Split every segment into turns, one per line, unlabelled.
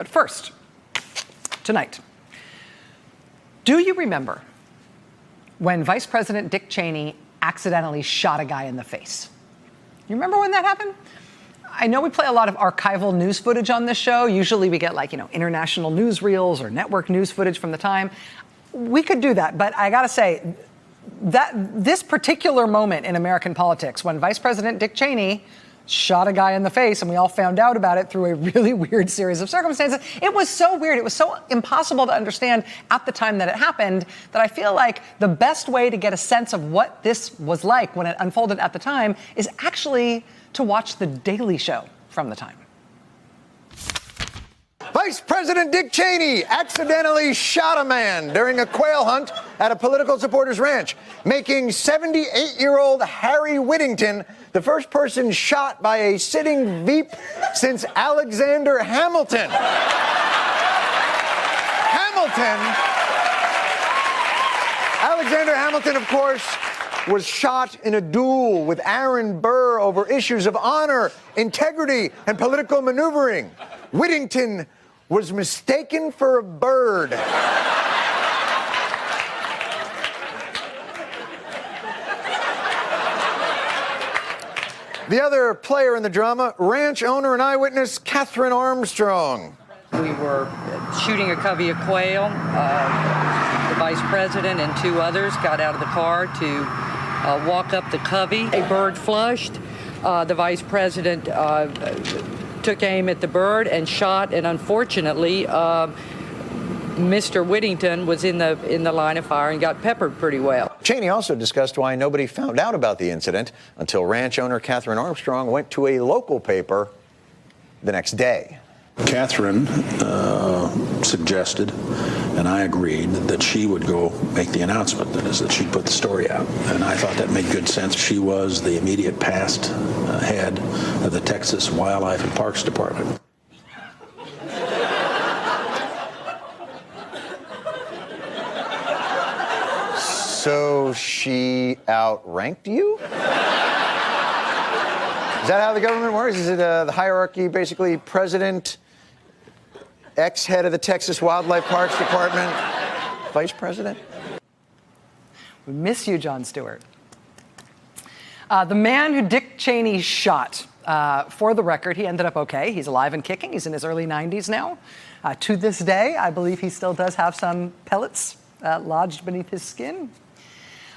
But first, tonight, do you remember when Vice President Dick Cheney accidentally shot a guy in the face? You remember when that happened? I know we play a lot of archival news footage on this show. Usually we get international newsreels or network news footage from the time. We could do that, but I gotta say that this particular moment in American politics, when Vice President Dick Cheney shot a guy in the face, and we all found out about it through a really weird series of circumstances. It was so weird. It was so impossible to understand at the time that it happened that I feel like the best way to get a sense of what this was like when it unfolded at the time is actually to watch The Daily Show from the time.
Vice President Dick Cheney accidentally shot a man during a quail hunt at a political supporter's ranch, making 78-year-old Harry Whittington the first person shot by a sitting Veep since Alexander Hamilton. Alexander Hamilton, of course, was shot in a duel with Aaron Burr over issues of honor, integrity, and political maneuvering. Whittington was mistaken for a bird. The other player in the drama, ranch owner and eyewitness Catherine Armstrong.
We were shooting a covey of quail. The vice president and two others got out of the car to walk up the covey. A bird flushed. The vice president took aim at the bird and shot, and unfortunately, Mr. Whittington was in the line of fire and got peppered pretty well.
Cheney also discussed why nobody found out about the incident until ranch owner Catherine Armstrong went to a local paper the next day.
Catherine suggested, and I agreed, that she would go make the announcement, that is, that she'd put the story out. And I thought that made good sense. She was the immediate past head of the Texas Wildlife and Parks Department.
So she outranked you? Is that how the government works? Is it the hierarchy, basically president, ex-head of the Texas Wildlife Parks Department, vice president?
We miss you, Jon Stewart. The man who Dick Cheney shot, for the record, he ended up okay. He's alive and kicking. He's in his early 90s now. To this day, I believe he still does have some pellets lodged beneath his skin.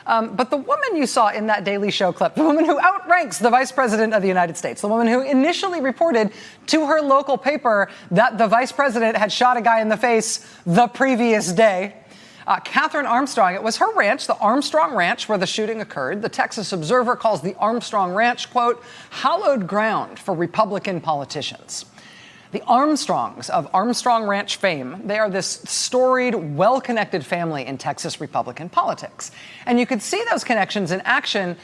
But the woman you saw in that Daily Show clip, the woman who outranks the Vice President of the United States, the woman who initially reported to her local paper that the Vice President had shot a guy in the face the previous day, Catherine Armstrong, it was her ranch, the Armstrong Ranch, where the shooting occurred. The Texas Observer calls the Armstrong Ranch, quote, hallowed ground for Republican politicians. The Armstrongs of Armstrong Ranch fame, they are this storied, well-connected family in Texas Republican politics. And you could see those connections in action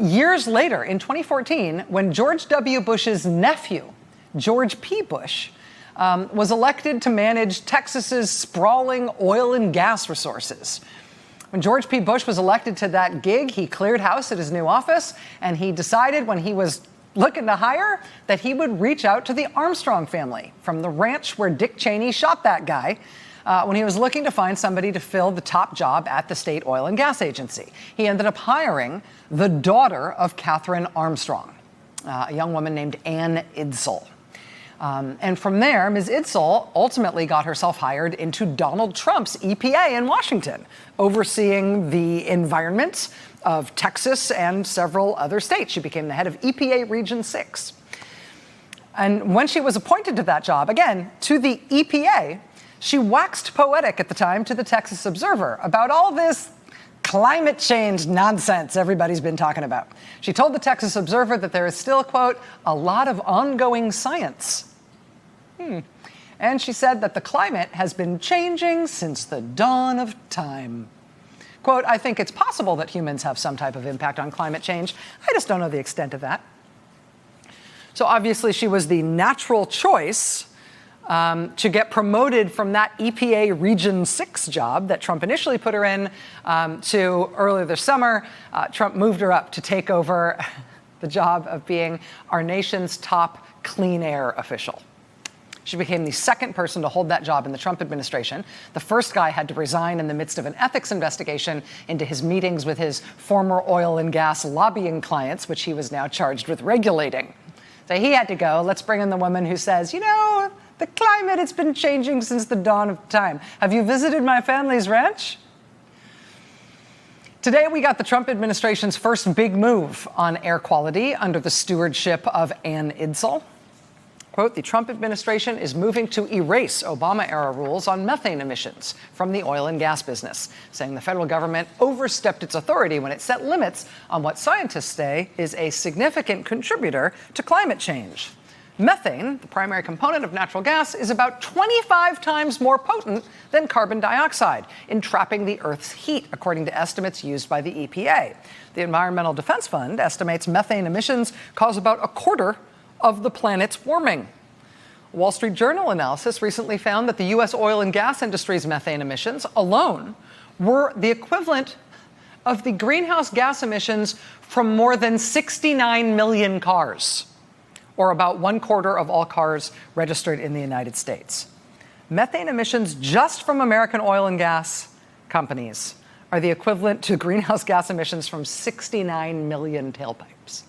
years later, in 2014, when George W. Bush's nephew, George P. Bush, was elected to manage Texas's sprawling oil and gas resources. When George P. Bush was elected to that gig, he cleared house at his new office, and he decided when he was looking to hire that he would reach out to the Armstrong family from the ranch where Dick Cheney shot that guy when he was looking to find somebody to fill the top job at the state oil and gas agency. He ended up hiring the daughter of Catherine Armstrong, a young woman named Ann Idsel. And from there, Ms. Idsel ultimately got herself hired into Donald Trump's EPA in Washington, overseeing the environment of Texas and several other states. She became the head of EPA Region 6. And when she was appointed to that job, again, to the EPA, she waxed poetic at the time to the Texas Observer about all this climate change nonsense everybody's been talking about. She told the Texas Observer that there is still, quote, a lot of ongoing science. And she said that the climate has been changing since the dawn of time. Quote, I think it's possible that humans have some type of impact on climate change. I just don't know the extent of that. So obviously she was the natural choice to get promoted from that EPA Region 6 job that Trump initially put her in to earlier this summer. Trump moved her up to take over the job of being our nation's top clean air official. She became the second person to hold that job in the Trump administration. The first guy had to resign in the midst of an ethics investigation into his meetings with his former oil and gas lobbying clients, which he was now charged with regulating. So he had to go. Let's bring in the woman who says, you know, the climate, it's been changing since the dawn of time. Have you visited my family's ranch? Today, we got the Trump administration's first big move on air quality under the stewardship of Ann Idsel. Quote, the Trump administration is moving to erase Obama-era rules on methane emissions from the oil and gas business, saying the federal government overstepped its authority when it set limits on what scientists say is a significant contributor to climate change. Methane, the primary component of natural gas, is about 25 times more potent than carbon dioxide in trapping the Earth's heat, according to estimates used by the EPA. The Environmental Defense Fund estimates methane emissions cause about a quarter of the planet's warming. Wall Street Journal analysis recently found that the U.S. oil and gas industry's methane emissions alone were the equivalent of the greenhouse gas emissions from more than 69 million cars, or about 1/4 of all cars registered in the United States. Methane emissions just from American oil and gas companies are the equivalent to greenhouse gas emissions from 69 million tailpipes.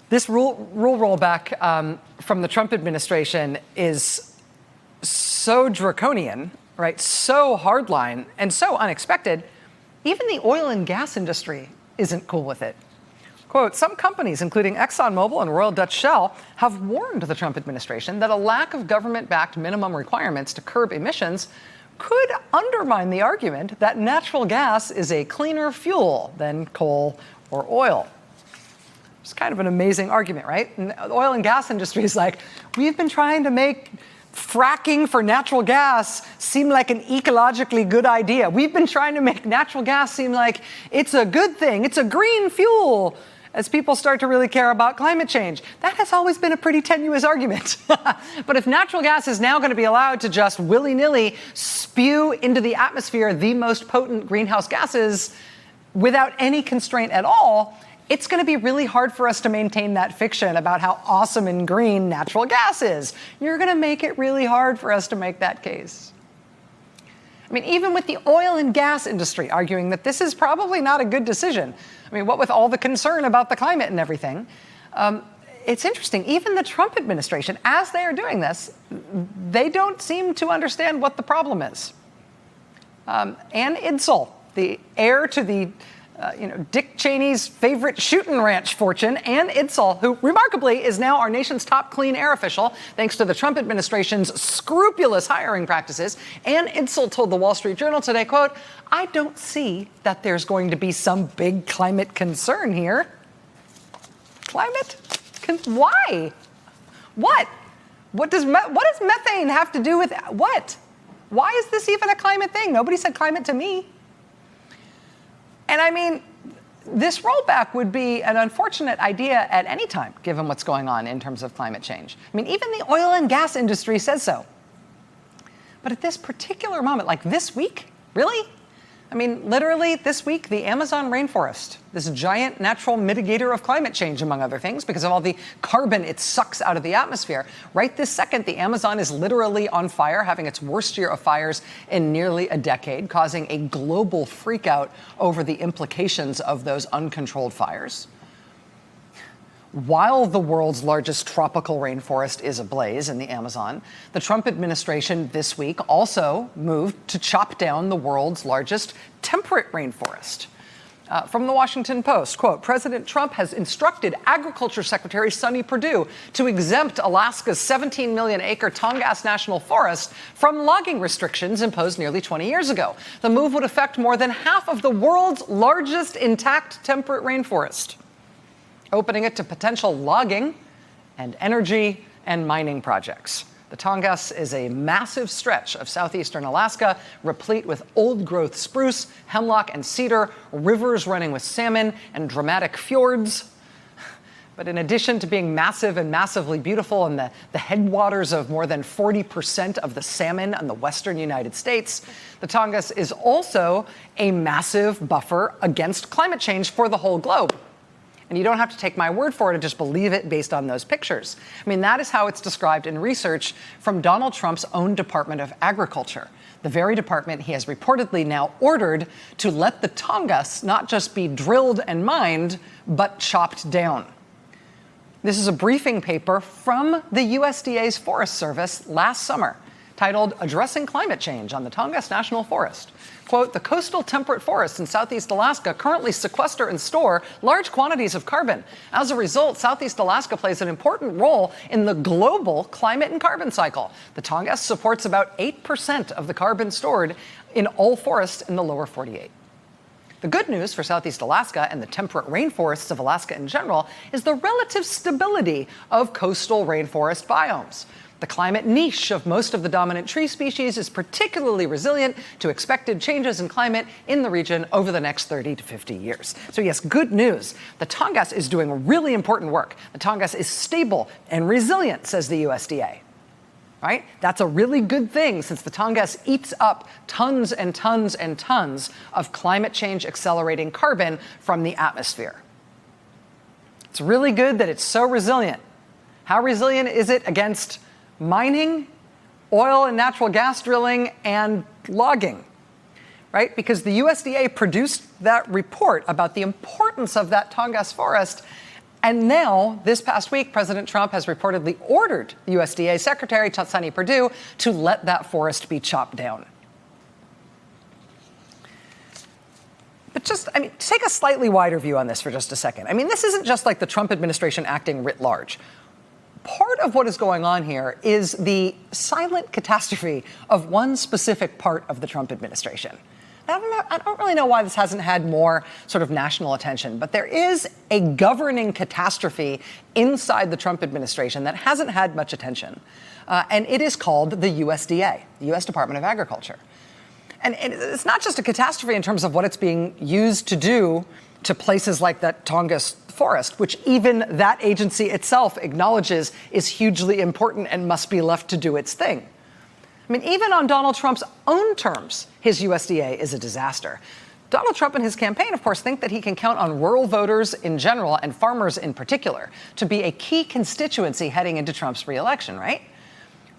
This rule rollback from the Trump administration is so draconian, right? So hardline and so unexpected, even the oil and gas industry isn't cool with it. Quote, some companies, including ExxonMobil and Royal Dutch Shell, have warned the Trump administration that a lack of government-backed minimum requirements to curb emissions could undermine the argument that natural gas is a cleaner fuel than coal or oil. It's kind of an amazing argument, right? And the oil and gas industry is like, we've been trying to make fracking for natural gas seem like an ecologically good idea. We've been trying to make natural gas seem like it's a good thing. It's a green fuel as people start to really care about climate change. That has always been a pretty tenuous argument. But if natural gas is now going to be allowed to just willy-nilly spew into the atmosphere the most potent greenhouse gases without any constraint at all, it's going to be really hard for us to maintain that fiction about how awesome and green natural gas is. You're going to make it really hard for us to make that case. I mean, even with the oil and gas industry arguing that this is probably not a good decision. I mean, what with all the concern about the climate and everything, it's interesting. Even the Trump administration, as they are doing this, they don't seem to understand what the problem is. Ann Idsel, the heir to the Dick Cheney's favorite shooting ranch fortune, Ann Idsel, who remarkably is now our nation's top clean air official, thanks to the Trump administration's scrupulous hiring practices. Ann Idsel told the Wall Street Journal today, quote, I don't see that there's going to be some big climate concern here. Climate? Why? What? What does methane have to do with what? Why is this even a climate thing? Nobody said climate to me. And I mean, this rollback would be an unfortunate idea at any time, given what's going on in terms of climate change. I mean, even the oil and gas industry says so. But at this particular moment, like this week, really? I mean, literally this week, the Amazon rainforest, this giant natural mitigator of climate change, among other things, because of all the carbon it sucks out of the atmosphere. Right this second, the Amazon is literally on fire, having its worst year of fires in nearly a decade, causing a global freakout over the implications of those uncontrolled fires. While the world's largest tropical rainforest is ablaze in the Amazon, the Trump administration this week also moved to chop down the world's largest temperate rainforest. From the Washington Post, quote, President Trump has instructed Agriculture Secretary Sonny Perdue to exempt Alaska's 17 million acre Tongass National Forest from logging restrictions imposed nearly 20 years ago. The move would affect more than half of the world's largest intact temperate rainforest, opening it to potential logging and energy and mining projects. The Tongass is a massive stretch of southeastern Alaska, replete with old-growth spruce, hemlock, and cedar, rivers running with salmon, and dramatic fjords. But in addition to being massive and massively beautiful and the headwaters of more than 40% of the salmon in the western United States, the Tongass is also a massive buffer against climate change for the whole globe. And you don't have to take my word for it and just believe it based on those pictures. I mean, that is how it's described in research from Donald Trump's own Department of Agriculture, the very department he has reportedly now ordered to let the Tongass not just be drilled and mined, but chopped down. This is a briefing paper from the USDA's Forest Service last summer, titled Addressing Climate Change on the Tongass National Forest. Quote, the coastal temperate forests in Southeast Alaska currently sequester and store large quantities of carbon. As a result, Southeast Alaska plays an important role in the global climate and carbon cycle. The Tongass supports about 8% of the carbon stored in all forests in the lower 48. The good news for Southeast Alaska and the temperate rainforests of Alaska in general is the relative stability of coastal rainforest biomes. The climate niche of most of the dominant tree species is particularly resilient to expected changes in climate in the region over the next 30 to 50 years. So yes, good news. The Tongass is doing really important work. The Tongass is stable and resilient, says the USDA. Right? That's a really good thing since the Tongass eats up tons and tons and tons of climate change accelerating carbon from the atmosphere. It's really good that it's so resilient. How resilient is it against mining, oil and natural gas drilling, and logging, right? Because the USDA produced that report about the importance of that Tongass forest. And now, this past week, President Trump has reportedly ordered the USDA Secretary, Sonny Perdue, to let that forest be chopped down. But take a slightly wider view on this for just a second. I mean, this isn't just like the Trump administration acting writ large. Part of what is going on here is the silent catastrophe of one specific part of the Trump administration. I don't really know why this hasn't had more sort of national attention, but there is a governing catastrophe inside the Trump administration that hasn't had much attention. And it is called the USDA, the U.S. Department of Agriculture. And it's not just a catastrophe in terms of what it's being used to do to places like that Tongass forest, which even that agency itself acknowledges is hugely important and must be left to do its thing. I mean, even on Donald Trump's own terms, his USDA is a disaster. Donald Trump and his campaign, of course, think that he can count on rural voters in general and farmers in particular to be a key constituency heading into Trump's reelection, right?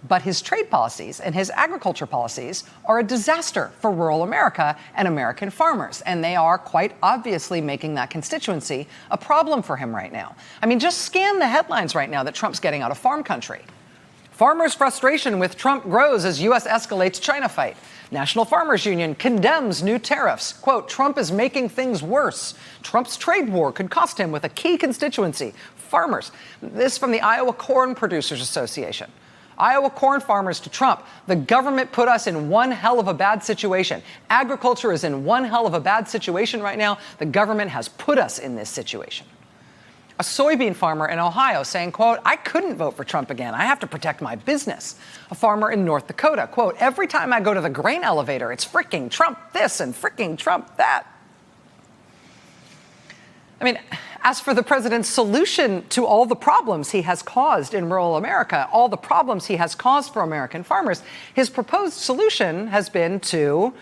But his trade policies and his agriculture policies are a disaster for rural America and American farmers. And they are quite obviously making that constituency a problem for him right now. I mean, just scan the headlines right now that Trump's getting out of farm country. Farmers' frustration with Trump grows as U.S. escalates China fight. National Farmers Union condemns new tariffs. Quote, Trump is making things worse. Trump's trade war could cost him with a key constituency, farmers. This from the Iowa Corn Producers Association. Iowa corn farmers to Trump. The government put us in one hell of a bad situation. Agriculture is in one hell of a bad situation right now. The government has put us in this situation. A soybean farmer in Ohio saying, quote, I couldn't vote for Trump again. I have to protect my business. A farmer in North Dakota, quote, every time I go to the grain elevator, it's fricking Trump this and fricking Trump that. I mean, as for the president's solution to all the problems he has caused in rural America, all the problems he has caused for American farmers, his proposed solution has been to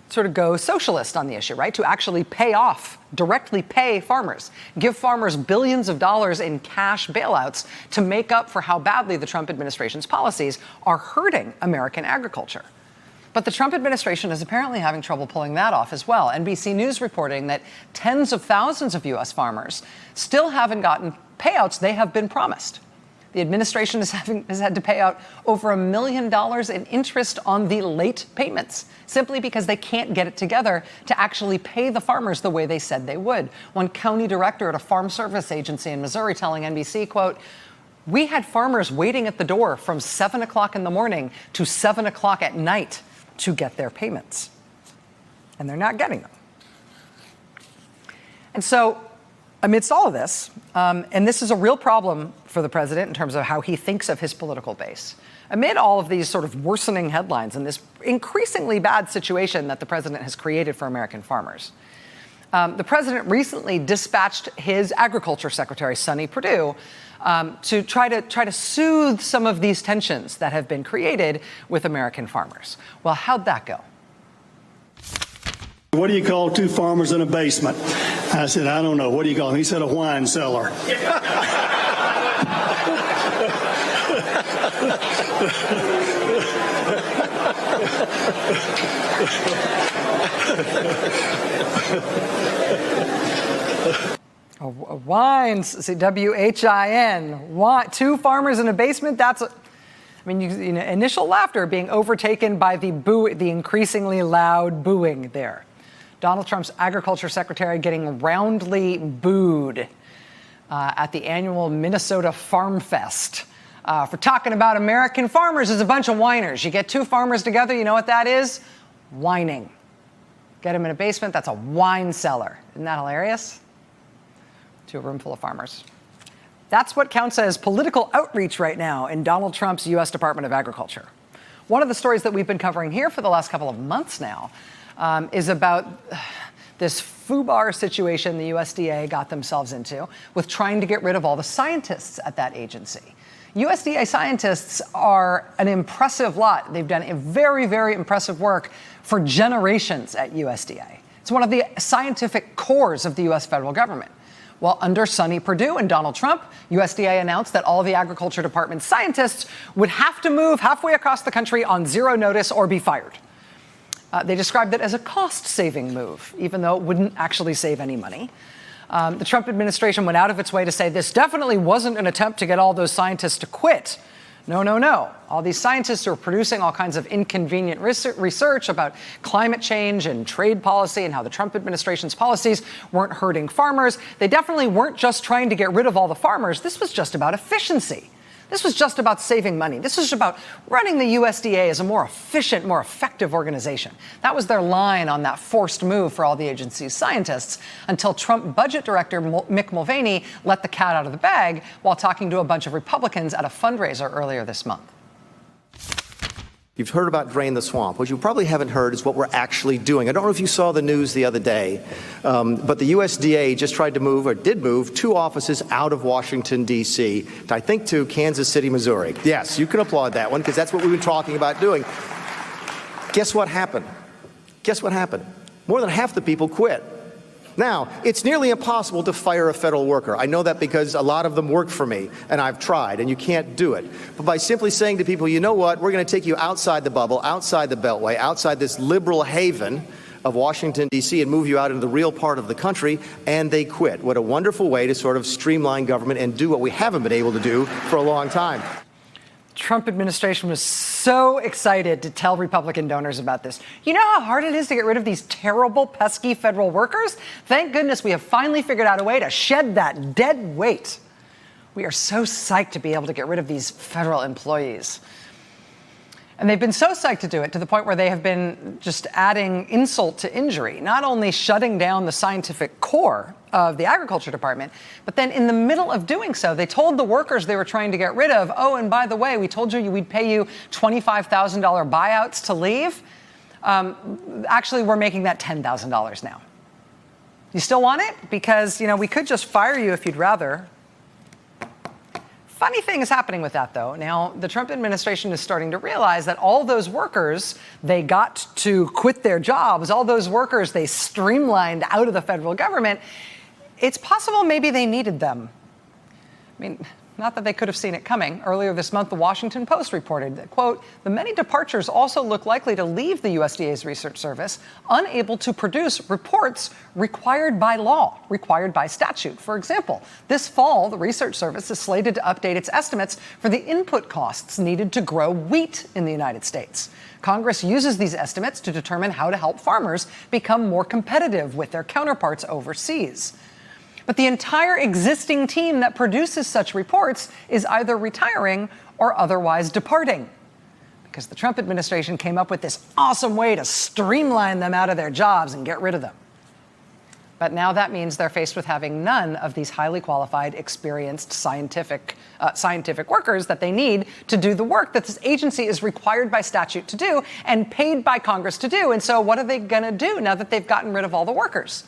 sort of go socialist on the issue, right? To actually directly pay farmers, give farmers billions of dollars in cash bailouts to make up for how badly the Trump administration's policies are hurting American agriculture. But the Trump administration is apparently having trouble pulling that off as well. NBC News reporting that tens of thousands of U.S. farmers still haven't gotten payouts they have been promised. The administration has had to pay out over $1 million in interest on the late payments, simply because they can't get it together to actually pay the farmers the way they said they would. One county director at a farm service agency in Missouri telling NBC, quote, we had farmers waiting at the door from 7 o'clock in the morning to 7 o'clock at night to get their payments. And they're not getting them. And so, amidst all of this, and this is a real problem for the president in terms of how he thinks of his political base, amid all of these sort of worsening headlines and this increasingly bad situation that the president has created for American farmers, the president recently dispatched his agriculture secretary, Sonny Perdue, to try to soothe some of these tensions that have been created with American farmers. Well, how'd that go?
What do you call two farmers in a basement? I said, I don't know. What do you call him? He said a wine cellar.
Wines, see, W-H-I-N. Two farmers in a basement, initial laughter being overtaken by the increasingly loud booing there. Donald Trump's agriculture secretary getting roundly booed at the annual Minnesota Farm Fest for talking about American farmers as a bunch of whiners. You get two farmers together, you know what that is? Whining. Get them in a basement, that's a wine cellar. Isn't that hilarious? To a room full of farmers. That's what counts as political outreach right now in Donald Trump's U.S. Department of Agriculture. One of the stories that we've been covering here for the last couple of months now is about this FUBAR situation the USDA got themselves into with trying to get rid of all the scientists at that agency. USDA scientists are an impressive lot. They've done a very, very impressive work for generations at USDA. It's one of the scientific cores of the U.S. federal government. Well, under Sonny Perdue and Donald Trump, USDA announced that all of the Agriculture Department scientists would have to move halfway across the country on zero notice or be fired. They described it as a cost-saving move, even though it wouldn't actually save any money. The Trump administration went out of its way to say this definitely wasn't an attempt to get all those scientists to quit. No, no, no. All these scientists are producing all kinds of inconvenient research about climate change and trade policy and how the Trump administration's policies weren't hurting farmers. They definitely weren't just trying to get rid of all the farmers. This was just about efficiency. This was just about saving money. This was about running the USDA as a more efficient, more effective organization. That was their line on that forced move for all the agency's scientists until Trump budget director Mick Mulvaney let the cat out of the bag while talking to a bunch of Republicans at a fundraiser earlier this month.
You've heard about Drain the Swamp. What you probably haven't heard is what we're actually doing. I don't know if you saw the news the other day, but the USDA just tried to move, or did move, 2 offices out of Washington, D.C., I think to Kansas City, Missouri. Yes, you can applaud that one, because that's what we've been talking about doing. Guess what happened? Guess what happened? More than half the people quit. Now, it's nearly impossible to fire a federal worker. I know that because a lot of them work for me, and I've tried, and you can't do it. But by simply saying to people, you know what, we're going to take you outside the bubble, outside the Beltway, outside this liberal haven of Washington, D.C., and move you out into the real part of the country, and they quit. What a wonderful way to sort of streamline government and do what we haven't been able to do for a long time.
Trump administration was so excited to tell Republican donors about this. You know how hard it is to get rid of these terrible, pesky federal workers? Thank goodness we have finally figured out a way to shed that dead weight. We are so psyched to be able to get rid of these federal employees. And they've been so psyched to do it to the point where they have been just adding insult to injury, not only shutting down the scientific core of the Agriculture Department, but then in the middle of doing so, they told the workers they were trying to get rid of, oh, and by the way, we told you we'd pay you $25,000 buyouts to leave. Actually, we're making that $10,000 now. You still want it? Because, we could just fire you if you'd rather. Funny thing is happening with that, though. Now, the Trump administration is starting to realize that all those workers they got to quit their jobs, all those workers they streamlined out of the federal government, it's possible maybe they needed them. Not that they could have seen it coming. Earlier this month, the Washington Post reported that, quote, the many departures also look likely to leave the USDA's research service unable to produce reports required by law, required by statute. For example, this fall, the research service is slated to update its estimates for the input costs needed to grow wheat in the United States. Congress uses these estimates to determine how to help farmers become more competitive with their counterparts overseas. But the entire existing team that produces such reports is either retiring or otherwise departing, because the Trump administration came up with this awesome way to streamline them out of their jobs and get rid of them. But now that means they're faced with having none of these highly qualified, experienced scientific workers that they need to do the work that this agency is required by statute to do and paid by Congress to do. And so what are they going to do now that they've gotten rid of all the workers?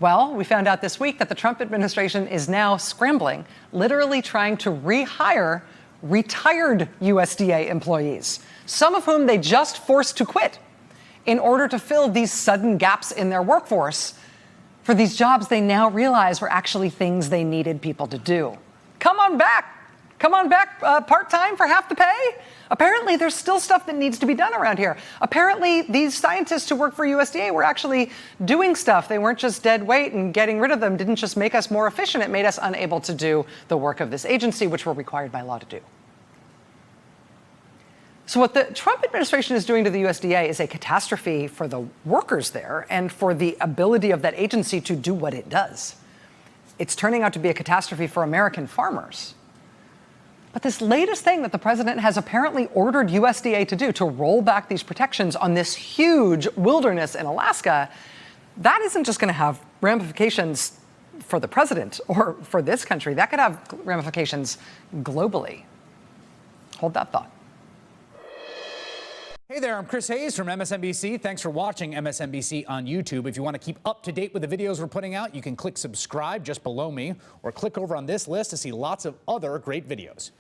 Well, we found out this week that the Trump administration is now scrambling, literally trying to rehire retired USDA employees, some of whom they just forced to quit in order to fill these sudden gaps in their workforce for these jobs they now realize were actually things they needed people to do. Come on back. Come on back part-time for half the pay? Apparently, there's still stuff that needs to be done around here. Apparently, these scientists who work for USDA were actually doing stuff. They weren't just dead weight, and getting rid of them didn't just make us more efficient. It made us unable to do the work of this agency, which we're required by law to do. So what the Trump administration is doing to the USDA is a catastrophe for the workers there and for the ability of that agency to do what it does. It's turning out to be a catastrophe for American farmers. But this latest thing that the president has apparently ordered USDA to do, to roll back these protections on this huge wilderness in Alaska, that isn't just going to have ramifications for the president or for this country. That could have ramifications globally. Hold that thought.
Hey there, I'm Chris Hayes from MSNBC. Thanks for watching MSNBC on YouTube. If you want to keep up to date with the videos we're putting out, you can click subscribe just below me or click over on this list to see lots of other great videos.